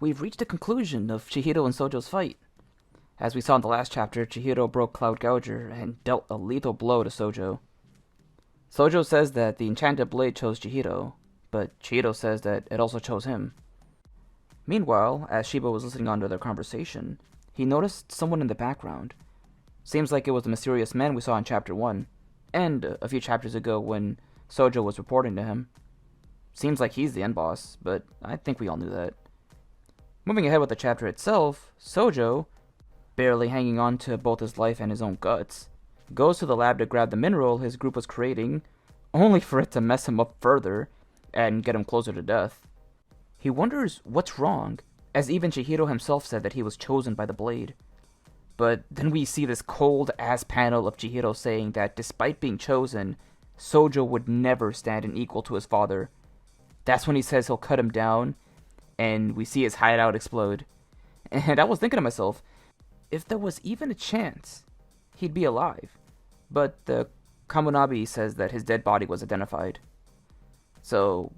we've reached the conclusion of Chihiro and Sojo's fight. As we saw in the last chapter, Chihiro broke Cloud Gouger and dealt a lethal blow to Sojo. Sojo says that the Enchanted Blade chose Chihiro, but Chihiro says that it also chose him. Meanwhile, as Shiba was listening on to their conversation, he noticed someone in the background. Seems like it was the mysterious man we saw in Chapter 1, and a few chapters ago when Sojo was reporting to him. Seems like he's the end boss, but I think we all knew that. Moving ahead with the chapter itself, Sojo, barely hanging on to both his life and his own guts, goes to the lab to grab the mineral his group was creating, only for it to mess him up further and get him closer to death. He wonders what's wrong, as even Chihiro himself said that he was chosen by the blade. But then we see this cold-ass panel of Chihiro saying that despite being chosen, Sojo would never stand an equal to his father. That's when he says he'll cut him down, and we see his hideout explode. And I was thinking to myself, if there was even a chance, he'd be alive. But the Kamunabi says that his dead body was identified. So,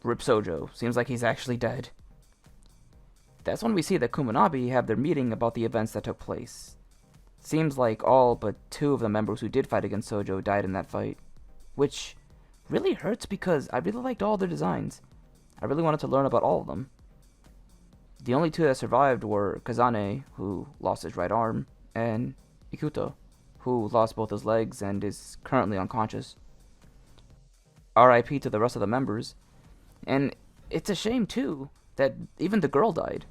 rip Sojo. Seems like he's actually dead. That's when we see the Kamunabi have their meeting about the events that took place. Seems like all but 2 of the members who did fight against Sojo died in that fight. Which really hurts because I really liked all their designs. I really wanted to learn about all of them. The only 2 that survived were Kazane, who lost his right arm, and Ikuto, who lost both his legs and is currently unconscious. RIP to the rest of the members. And it's a shame, too, that even the girl died.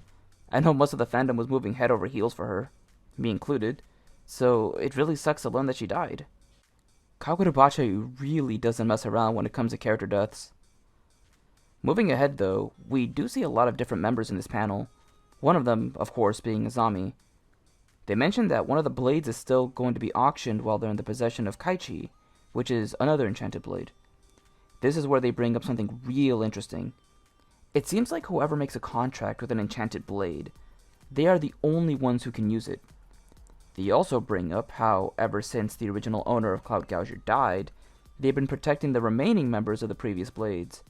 I know most of the fandom was moving head over heels for her, me included, so it really sucks to learn that she died. Kagurabachi really doesn't mess around when it comes to character deaths. Moving ahead, though, we do see a lot of different members in this panel, one of them, of course, being Azami. They mentioned that one of the blades is still going to be auctioned while they're in the possession of Kaichi, which is another enchanted blade. This is where they bring up something real interesting. It seems like whoever makes a contract with an enchanted blade, they are the only ones who can use it. They also bring up how, ever since the original owner of Cloud Gouger died, they've been protecting the remaining members of the previous blades.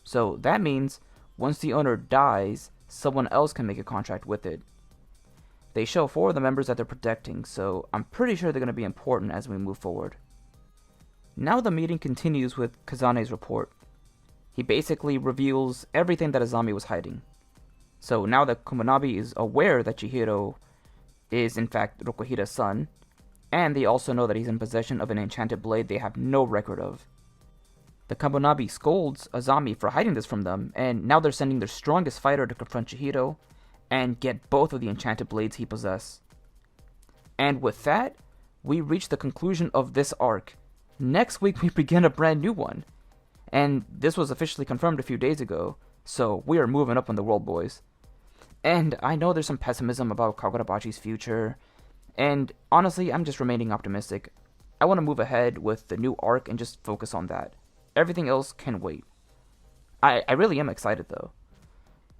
So that means, once the owner dies, someone else can make a contract with it. They show 4 of the members that they're protecting, so I'm pretty sure they're going to be important as we move forward. Now the meeting continues with Kazane's report. He basically reveals everything that Azami was hiding. So now that Kuminabi is aware that Chihiro is in fact Rokuhira's son, and they also know that he's in possession of an enchanted blade they have no record of. The Kabunabi scolds Azami for hiding this from them, and now they're sending their strongest fighter to confront Chihiro and get both of the enchanted blades he possesses. And with that, we reach the conclusion of this arc. Next week we begin a brand new one. And this was officially confirmed a few days ago, so we are moving up in the world, boys. And I know there's some pessimism about Kagurabachi's future, and honestly, I'm just remaining optimistic. I want to move ahead with the new arc and just focus on that. Everything else can wait. I really am excited, though.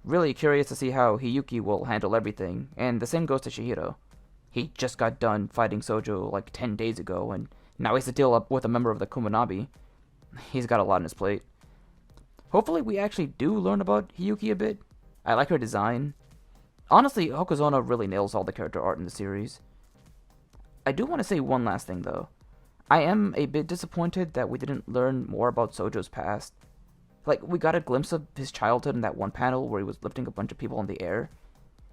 Really curious to see how Hiyuki will handle everything, and the same goes to Chihiro. He just got done fighting Sojo like 10 days ago, and now he's to deal up with a member of the Kuminabi. He's got a lot on his plate. Hopefully we actually do learn about Hiyuki a bit. I like her design. Honestly, Hokuzono really nails all the character art in the series. I do want to say one last thing, though. I am a bit disappointed that we didn't learn more about Sojo's past. Like, we got a glimpse of his childhood in that one panel where he was lifting a bunch of people in the air.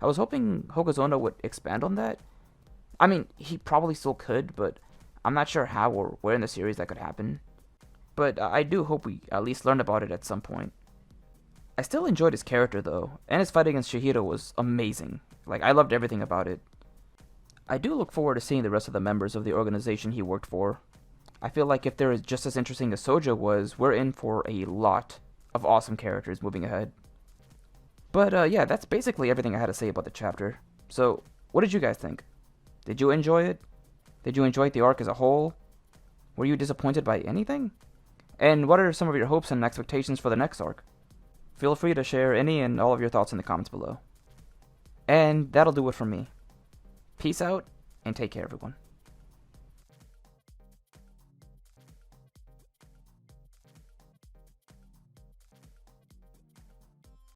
I was hoping Hokuzono would expand on that. I mean, he probably still could, but I'm not sure how or where in the series that could happen. But I do hope we at least learn about it at some point. I still enjoyed his character, though, and his fight against Chihiro was amazing. Like, I loved everything about it. I do look forward to seeing the rest of the members of the organization he worked for. I feel like if they're just as interesting as Sojo was, we're in for a lot of awesome characters moving ahead. But yeah, that's basically everything I had to say about the chapter. So, what did you guys think? Did you enjoy it? Did you enjoy the arc as a whole? Were you disappointed by anything? And what are some of your hopes and expectations for the next arc? Feel free to share any and all of your thoughts in the comments below. And that'll do it from me. Peace out, and take care, everyone.